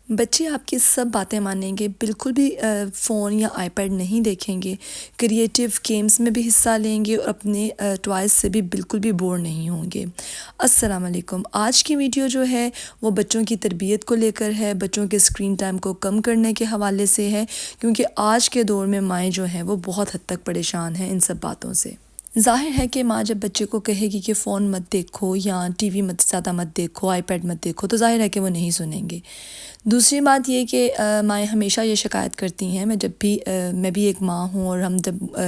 بچے آپ کی سب باتیں مانیں گے، بالکل بھی فون یا آئی پیڈ نہیں دیکھیں گے، کریٹیو گیمز میں بھی حصہ لیں گے اور اپنے ٹوائز سے بھی بالکل بھی بور نہیں ہوں گے۔ السلام علیکم۔ آج کی ویڈیو جو ہے وہ بچوں کی تربیت کو لے کر ہے، بچوں کے اسکرین ٹائم کو کم کرنے کے حوالے سے ہے، کیونکہ آج کے دور میں مائیں جو ہیں وہ بہت حد تک پریشان ہیں ان سب باتوں سے۔ ظاہر ہے کہ ماں جب بچے کو کہے گی کہ فون مت دیکھو یا ٹی وی زیادہ مت دیکھو، آئی پیڈ مت دیکھو، تو ظاہر ہے کہ وہ نہیں سنیں گے۔ دوسری بات یہ کہ مائیں ہمیشہ یہ شکایت کرتی ہیں، میں بھی ایک ماں ہوں، اور ہم جب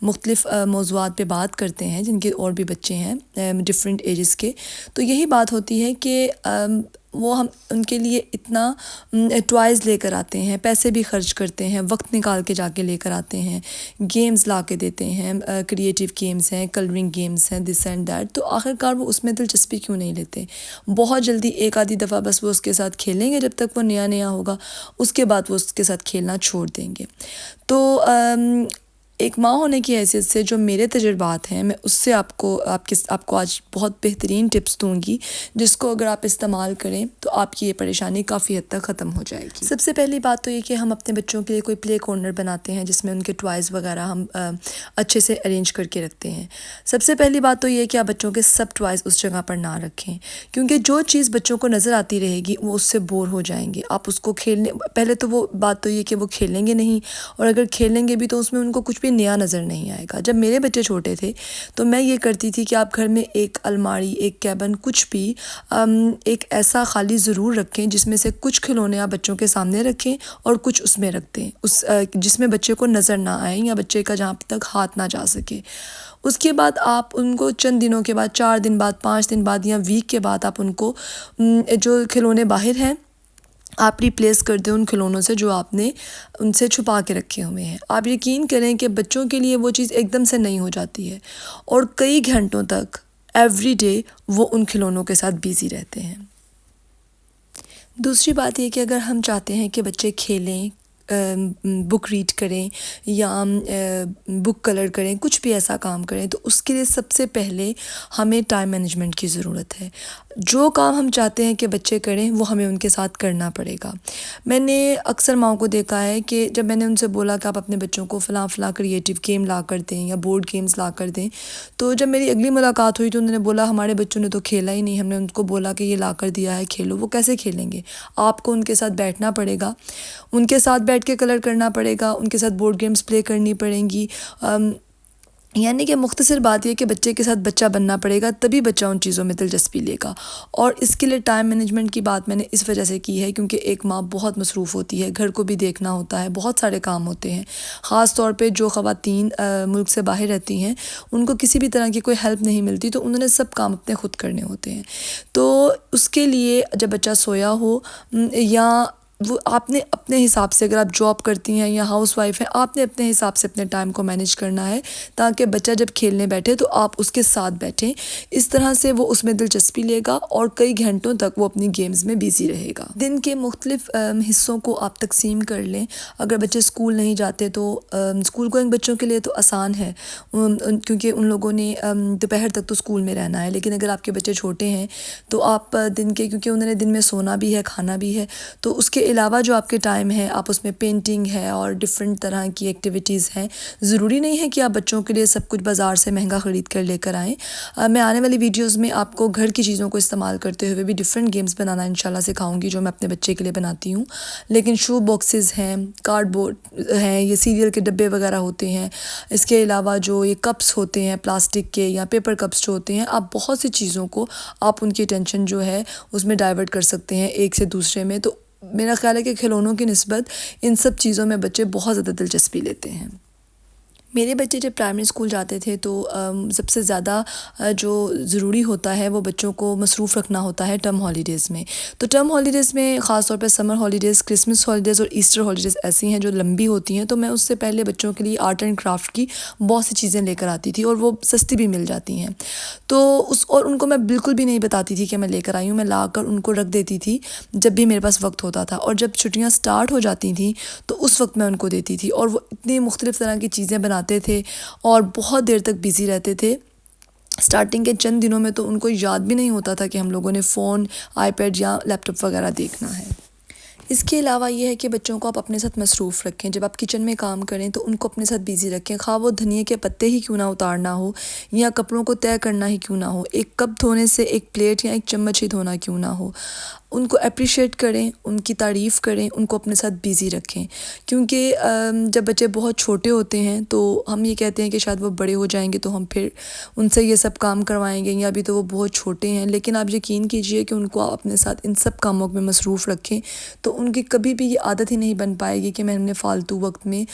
مختلف موضوعات پہ بات کرتے ہیں جن کے اور بھی بچے ہیں ڈفرینٹ ایجز کے، تو یہی بات ہوتی ہے کہ وہ ہم ان کے لیے اتنا ٹوائز لے کر آتے ہیں، پیسے بھی خرچ کرتے ہیں، وقت نکال کے جا کے لے کر آتے ہیں، گیمز لا کے دیتے ہیں، کریٹیو گیمز ہیں، کلرنگ گیمز ہیں، دس اینڈ دیٹ، تو آخر کار وہ اس میں دلچسپی کیوں نہیں لیتے؟ بہت جلدی ایک آدھی دفعہ بس وہ اس کے ساتھ کھیلیں گے جب تک وہ نیا نیا ہوگا، اس کے بعد وہ اس کے ساتھ کھیلنا چھوڑ دیں گے۔ تو ایک ماں ہونے کی حیثیت سے جو میرے تجربات ہیں، میں اس سے آپ کو آج بہت بہترین ٹپس دوں گی، جس کو اگر آپ استعمال کریں تو آپ کی یہ پریشانی کافی حد تک ختم ہو جائے گی۔ سب سے پہلی بات تو یہ کہ ہم اپنے بچوں کے لیے کوئی پلے کارنر بناتے ہیں جس میں ان کے ٹوائز وغیرہ ہم اچھے سے ارینج کر کے رکھتے ہیں۔ سب سے پہلی بات تو یہ کہ آپ بچوں کے سب ٹوائز اس جگہ پر نہ رکھیں، کیونکہ جو چیز بچوں کو نظر آتی رہے گی وہ اس سے بور ہو جائیں گے۔ آپ اس کو پہلے تو وہ بات تو یہ کہ وہ کھیلیں گے نہیں، اور اگر کھیلیں گے بھی تو اس میں ان کو کچھ بھی نیا نظر نہیں آئے گا۔ جب میرے بچے چھوٹے تھے تو میں یہ کرتی تھی کہ آپ گھر میں ایک الماری، ایک کیبن، کچھ بھی ایک ایسا خالی ضرور رکھیں جس میں سے کچھ کھلونے آپ بچوں کے سامنے رکھیں اور کچھ اس میں رکھ دیں، جس میں بچے کو نظر نہ آئیں یا بچے کا جہاں تک ہاتھ نہ جا سکے۔ اس کے بعد آپ ان کو چند دنوں کے بعد، 4 دن بعد، 5 دن بعد یا ویک کے بعد، آپ ان کو جو کھلونے باہر ہیں آپ ریپلیس کر دیں ان کھلونوں سے جو آپ نے ان سے چھپا کے رکھے ہوئے ہیں۔ آپ یقین کریں کہ بچوں کے لیے وہ چیز ایک دم سے نہیں ہو جاتی ہے، اور کئی گھنٹوں تک ایوری ڈے وہ ان کھلونوں کے ساتھ بیزی رہتے ہیں۔ دوسری بات یہ کہ اگر ہم چاہتے ہیں کہ بچے کھیلیں، بک ریڈ کریں یا بک کلر کریں، کچھ بھی ایسا کام کریں، تو اس کے لیے سب سے پہلے ہمیں ٹائم مینجمنٹ کی ضرورت ہے۔ جو کام ہم چاہتے ہیں کہ بچے کریں وہ ہمیں ان کے ساتھ کرنا پڑے گا۔ میں نے اکثر ماؤں کو دیکھا ہے کہ جب میں نے ان سے بولا کہ آپ اپنے بچوں کو فلاں کریٹیو گیم لا کر دیں یا بورڈ گیمز لا کر دیں، تو جب میری اگلی ملاقات ہوئی تو انہوں نے بولا ہمارے بچوں نے تو کھیلا ہی نہیں، ہم نے ان کو بولا کہ یہ لا کر دیا ہے کھیلو، وہ کیسے کھیلیں گے؟ آپ کو ان کے ساتھ بیٹھنا پڑے گا، ان کے ساتھ بیٹھ کے کلر کرنا پڑے گا، ان کے ساتھ بورڈ گیمز پلے کرنی پڑیں گی، یعنی کہ مختصر بات یہ کہ بچے کے ساتھ بچہ بننا پڑے گا، تبھی بچہ ان چیزوں میں دلچسپی لے گا۔ اور اس کے لیے ٹائم مینجمنٹ کی بات میں نے اس وجہ سے کی ہے کیونکہ ایک ماں بہت مصروف ہوتی ہے، گھر کو بھی دیکھنا ہوتا ہے، بہت سارے کام ہوتے ہیں، خاص طور پہ جو خواتین ملک سے باہر رہتی ہیں ان کو کسی بھی طرح کی کوئی ہیلپ نہیں ملتی، تو انہوں نے سب کام اپنے خود کرنے ہوتے ہیں۔ تو اس کے لیے جب بچہ سویا ہو یا وہ آپ نے اپنے حساب سے، اگر آپ جاب کرتی ہیں یا ہاؤس وائف ہیں، آپ نے اپنے حساب سے اپنے ٹائم کو مینیج کرنا ہے تاکہ بچہ جب کھیلنے بیٹھے تو آپ اس کے ساتھ بیٹھیں۔ اس طرح سے وہ اس میں دلچسپی لے گا اور کئی گھنٹوں تک وہ اپنی گیمز میں بیزی رہے گا۔ دن کے مختلف حصوں کو آپ تقسیم کر لیں۔ اگر بچے اسکول نہیں جاتے تو اسکول گوئنگ بچوں کے لیے تو آسان ہے کیونکہ ان لوگوں نے دوپہر تک تو اسکول میں رہنا ہے، لیکن اگر آپ کے بچے چھوٹے ہیں تو آپ دن کے، کیونکہ انہوں نے دن میں سونا بھی ہے، کھانا بھی ہے، تو اس کے علاوہ جو آپ کے ٹائم ہے آپ اس میں پینٹنگ ہے اور ڈفرینٹ طرح کی ایکٹیویٹیز ہیں۔ ضروری نہیں ہے کہ آپ بچوں کے لیے سب کچھ بازار سے مہنگا خرید کر لے کر آئیں۔ میں آنے والی ویڈیوز میں آپ کو گھر کی چیزوں کو استعمال کرتے ہوئے بھی ڈفرینٹ گیمز بنانا انشاءاللہ سکھاؤں گی جو میں اپنے بچے کے لیے بناتی ہوں۔ لیکن شو باکسز ہیں، کارڈ بورڈ ہیں، یہ سیریل کے ڈبے وغیرہ ہوتے ہیں، اس کے علاوہ جو یہ کپس ہوتے ہیں پلاسٹک کے یا پیپر کپس جو ہوتے ہیں، آپ بہت سی چیزوں کو آپ ان کی اٹینشن جو ہے اس میں ڈائیورٹ کر سکتے ہیں ایک سے دوسرے میں۔ تو میرا خیال ہے کہ کھلونوں کی نسبت ان سب چیزوں میں بچے بہت زیادہ دلچسپی لیتے ہیں۔ میرے بچے جب پرائمری اسکول جاتے تھے تو سب سے زیادہ جو ضروری ہوتا ہے وہ بچوں کو مصروف رکھنا ہوتا ہے ٹرم ہالیڈیز میں۔ تو ٹرم ہالیڈیز میں خاص طور پہ سمر ہالیڈیز، کرسمس ہالیڈیز اور ایسٹر ہالیڈیز ایسی ہیں جو لمبی ہوتی ہیں، تو میں اس سے پہلے بچوں کے لیے آرٹ اینڈ کرافٹ کی بہت سی چیزیں لے کر آتی تھی اور وہ سستی بھی مل جاتی ہیں۔ تو اور ان کو میں بالکل بھی نہیں بتاتی تھی کہ میں لے کر آئی ہوں، میں لا کر ان کو رکھ دیتی تھی جب بھی میرے پاس وقت ہوتا تھا، اور جب چھٹیاں سٹارٹ ہو جاتی تھیں تو اس وقت میں ان کو دیتی تھی، اور وہ اتنی مختلف طرح کی چیزیں بناتے تھے اور بہت دیر تک بیزی رہتے تھے۔ سٹارٹنگ کے چند دنوں میں تو ان کو یاد بھی نہیں ہوتا تھا کہ ہم لوگوں نے فون، آئی پیڈ یا لیپ ٹاپ وغیرہ دیکھنا ہے۔ اس کے علاوہ یہ ہے کہ بچوں کو آپ اپنے ساتھ مصروف رکھیں. جب آپ کچن میں کام کریں تو ان کو اپنے ساتھ بیزی رکھیں، خواہ وہ دھنیے کے پتے ہی کیوں نہ اتارنا ہو یا کپڑوں کو طے کرنا ہی کیوں نہ ہو، ایک کپ دھونے سے ایک پلیٹ یا ایک چمچ ہی دھونا کیوں نہ ہو. ان کو اپریشیٹ کریں، ان کی تعریف کریں، ان کو اپنے ساتھ بیزی رکھیں. کیونکہ جب بچے بہت چھوٹے ہوتے ہیں تو ہم یہ کہتے ہیں کہ شاید وہ بڑے ہو جائیں گے تو ہم پھر ان سے یہ سب کام کروائیں گے، یا ابھی تو وہ بہت چھوٹے ہیں. لیکن آپ یقین کیجئے کہ ان کو آپ اپنے ساتھ ان سب کاموں میں مصروف رکھیں تو ان کی کبھی بھی یہ عادت ہی نہیں بن پائے گی کہ میں نے فالتو وقت میں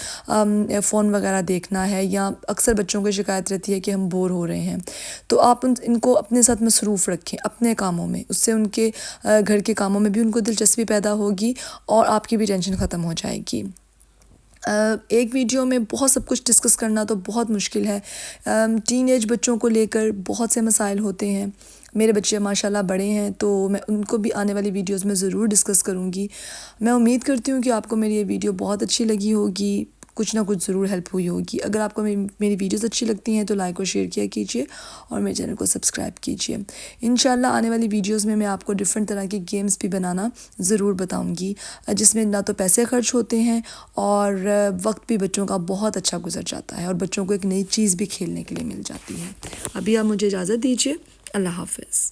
فون وغیرہ دیکھنا ہے. یا اکثر بچوں کی شکایت رہتی ہے کہ ہم بور ہو رہے ہیں، تو آپ ان کو اپنے ساتھ مصروف رکھیں اپنے کاموں میں. اس سے ان کے گھر کے کاموں میں بھی ان کو دلچسپی پیدا ہوگی اور آپ کی بھی ٹینشن ختم ہو جائے گی. ایک ویڈیو میں بہت سب کچھ ڈسکس کرنا تو بہت مشکل ہے. ٹین ایج بچوں کو لے کر بہت سے مسائل ہوتے ہیں. میرے بچے ماشاءاللہ بڑے ہیں تو میں ان کو بھی آنے والی ویڈیوز میں ضرور ڈسکس کروں گی. میں امید کرتی ہوں کہ آپ کو میری یہ ویڈیو بہت اچھی لگی ہوگی، کچھ نہ کچھ ضرور ہیلپ ہوئی ہوگی. اگر آپ کو میری ویڈیوز اچھی لگتی ہیں تو لائک اور شیئر کیا کیجئے اور میرے چینل کو سبسکرائب کیجئے. انشاءاللہ آنے والی ویڈیوز میں آپ کو ڈیفرنٹ طرح کے گیمز بھی بنانا ضرور بتاؤں گی، جس میں نہ تو پیسے خرچ ہوتے ہیں اور وقت بھی بچوں کا بہت اچھا گزر جاتا ہے اور بچوں کو ایک نئی چیز بھی کھیلنے کے لیے مل جاتی ہے. ابھی آپ مجھے اجازت دیجئے. اللہ حافظ.